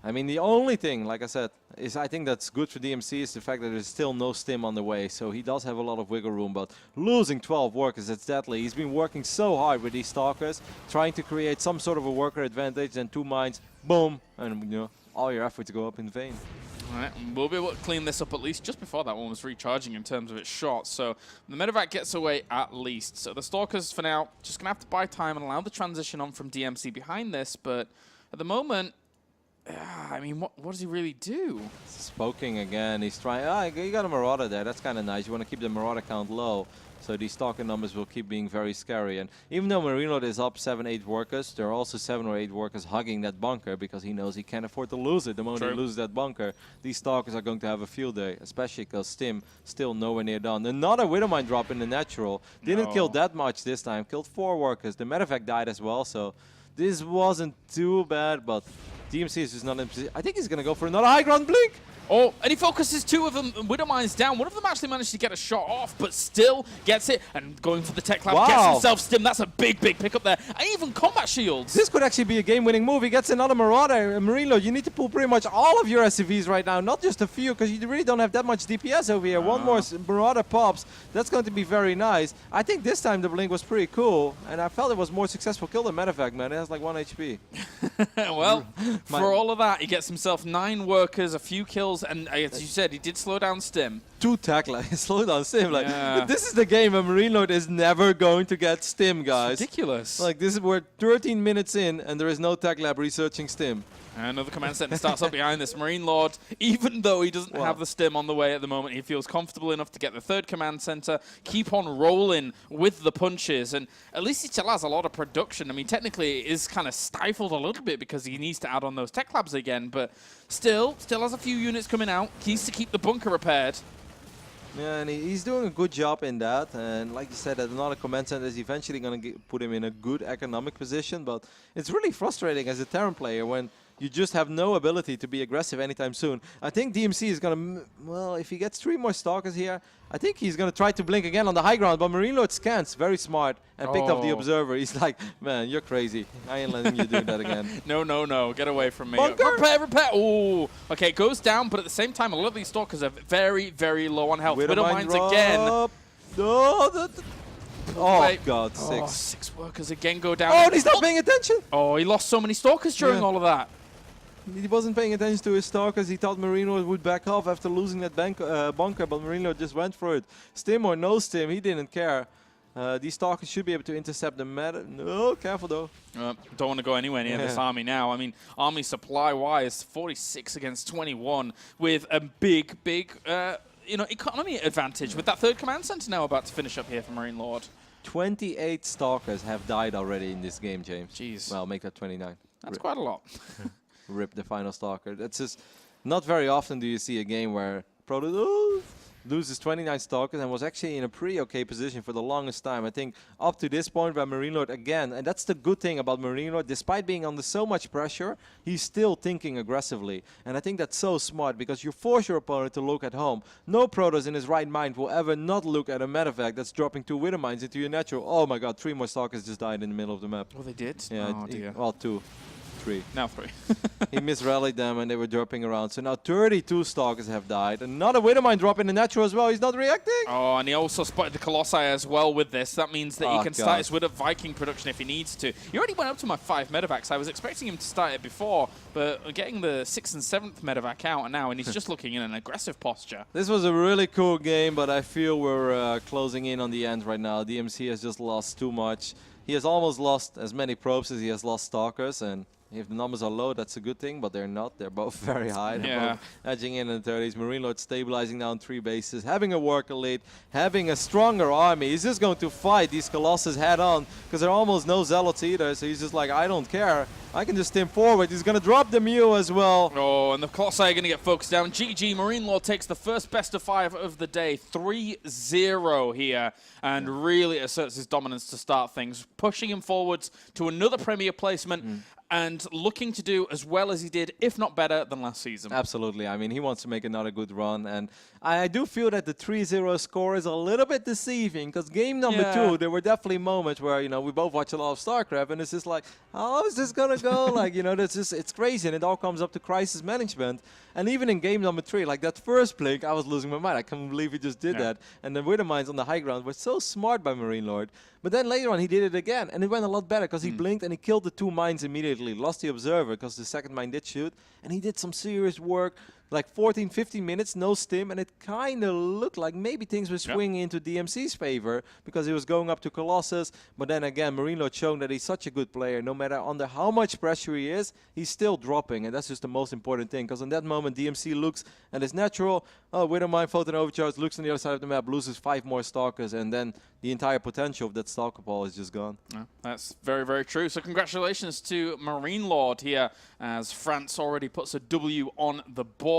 I mean, the only thing, like I said, is I think that's good for DmC is the fact that there's still no Stim on the way. So he does have a lot of wiggle room, but losing 12 workers, it's deadly. He's been working so hard with these Stalkers, trying to create some sort of a worker advantage, and 2 mines, boom, and you know, all your efforts go up in vain. All right, we'll be able to clean this up at least just before that one was recharging in terms of its shots. So the medevac gets away at least. So the Stalkers, for now, just going to have to buy time and allow the transition on from DmC behind this. But at the moment, I mean, what does he really do? Spoking again. He's trying. You got a Marauder there. That's kind of nice. You want to keep the Marauder count low, so these Stalker numbers will keep being very scary. And even though MarineLorD is up 7-8 workers, there are also 7 or 8 workers hugging that bunker because he knows he can't afford to lose it. The moment he loses that bunker, these Stalkers are going to have a field day, especially because Stim still nowhere near done. Another Widowmine drop in the natural. Didn't kill that much this time. Killed 4 workers. The medevac died as well, so this wasn't too bad, but DmC is just not in position. I think he's going to go for another high ground blink. Oh, and he focuses 2 of them, Widowmines down. One of them actually managed to get a shot off, but still gets it. And going for the tech lab, gets himself Stim. That's a big, big pickup there. And even combat shields. This could actually be a game-winning move. He gets another Marauder. MarineLorD, you need to pull pretty much all of your SCVs right now, not just a few, because you really don't have that much DPS over here. One more Marauder pops. That's going to be very nice. I think this time the blink was pretty cool, and I felt it was more successful kill than medevac, man. It has like 1 HP. Well, for all of that, he gets himself 9 workers, a few kills, and as you said, he did slow down Stim. 2 tackler, slow down Stim. Like, this is the game where MarineLorD is never going to get Stim, guys. It's ridiculous. Like, this is we're 13 minutes in, and there is no tech lab researching Stim. Another command center starts up behind this. MarineLorD, even though he doesn't have the Stim on the way at the moment, he feels comfortable enough to get the 3rd command center, keep on rolling with the punches, and at least he still has a lot of production. I mean, technically it is kind of stifled a little bit because he needs to add on those tech labs again, but still has a few units coming out. He needs to keep the bunker repaired. Yeah, and he's doing a good job in that. And like you said, that another command center is eventually going to put him in a good economic position. But it's really frustrating as a Terran player when you just have no ability to be aggressive anytime soon. I think DmC is going to, well, if he gets 3 more Stalkers here, I think he's going to try to blink again on the high ground. But MarineLorD scans, very smart, and picked up the Observer. He's like, man, you're crazy. I ain't letting you do that again. No, no, no. Get away from me. Bunker! Repair, repair. Ooh. Okay, it goes down, but at the same time, a lot of these Stalkers are very, very low on health. Widowmines again. No, oh, Wait. God, Oh, 6. 6 workers again go down. Oh, and he's not paying attention. Oh, he lost so many Stalkers during all of that. He wasn't paying attention to his Stalkers. He thought MarineLorD would back off after losing that bunker, but MarineLorD just went for it. Stim or no Stim, he didn't care. These Stalkers should be able to intercept the meta. No, careful though. Don't want to go anywhere near this army now. I mean, army supply-wise, 46 against 21 with a big, economy advantage with that 3rd command center now about to finish up here for MarineLorD. 28 Stalkers have died already in this game, James. Jeez. Well, make that 29. That's quite a lot. Rip the final Stalker. That's just not very often do you see a game where Proto loses 29 Stalkers and was actually in a pretty okay position for the longest time. I think up to this point by MarineLorD again, and that's the good thing about MarineLorD, despite being under so much pressure, he's still thinking aggressively. And I think that's so smart because you force your opponent to look at home. No Protoss in his right mind will ever not look at a medevac that's dropping 2 Widowmines into your natural. Oh my god, 3 more Stalkers just died in the middle of the map. Oh, they did? Yeah, Oh, dear. well, 2. 3. Now 3. He misrallied them and they were dropping around. So now 32 Stalkers have died. Another Widowmine drop in the natural as well. He's not reacting. Oh, and he also spotted the Colossi as well with this. That means that he can start his Widow Viking production if he needs to. He already went up to my 5 medevacs. I was expecting him to start it before, but getting the 6th and 7th medevac out now, and he's just looking in an aggressive posture. This was a really cool game, but I feel we're closing in on the end right now. DmC has just lost too much. He has almost lost as many probes as he has lost Stalkers, and if the numbers are low, that's a good thing, but they're not. They're both very high. They're both edging in the 30s. MarineLorD stabilizing down 3 bases, having a work elite, having a stronger army. He's just going to fight these Colossus head on because there are almost no Zealots either. So he's just like, I don't care. I can just stim forward. He's going to drop the Mew as well. Oh, and the Colossi are going to get focused down. GG, MarineLorD takes the first best of 5 of the day. 3-0 here, and really asserts his dominance to start things, pushing him forwards to another Premier placement. And looking to do as well as he did, if not better, than last season. Absolutely. I mean, he wants to make another good run. And I do feel that the 3-0 score is a little bit deceiving because game number 2, there were definitely moments where, you know, we both watch a lot of StarCraft and it's just like, how is this going to go? Like, you know, it's crazy. And it all comes up to crisis management. And even in game number 3, like that first blink, I was losing my mind. I can't believe he just did that. And the Widowmines on the high ground were so smart by MarineLorD. But then later on, he did it again. And it went a lot better because he blinked and he killed the 2 mines immediately. Lost the Observer because the second mine did shoot. And he did some serious work. Like 14, 15 minutes, no stim, and it kind of looked like maybe things were swinging into DmC's favor because he was going up to Colossus. But then again, MarineLorD showing that he's such a good player. No matter under how much pressure he is, he's still dropping, and that's just the most important thing. Because in that moment, DmC looks at his natural, Widowmine, Photon Overcharge, looks on the other side of the map, loses 5 more Stalkers, and then the entire potential of that Stalker ball is just gone. Yeah, that's very, very true. So congratulations to MarineLorD here as France already puts a W on the board.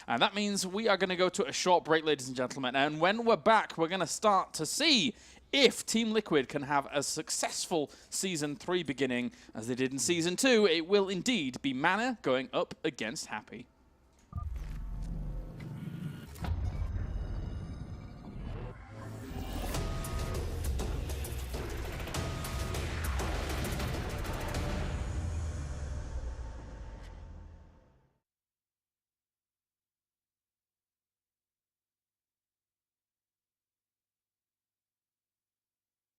And that means we are going to go to a short break, ladies and gentlemen. And when we're back, we're going to start to see if Team Liquid can have a successful Season 3 beginning as they did in Season 2. It will indeed be Mana going up against Happy.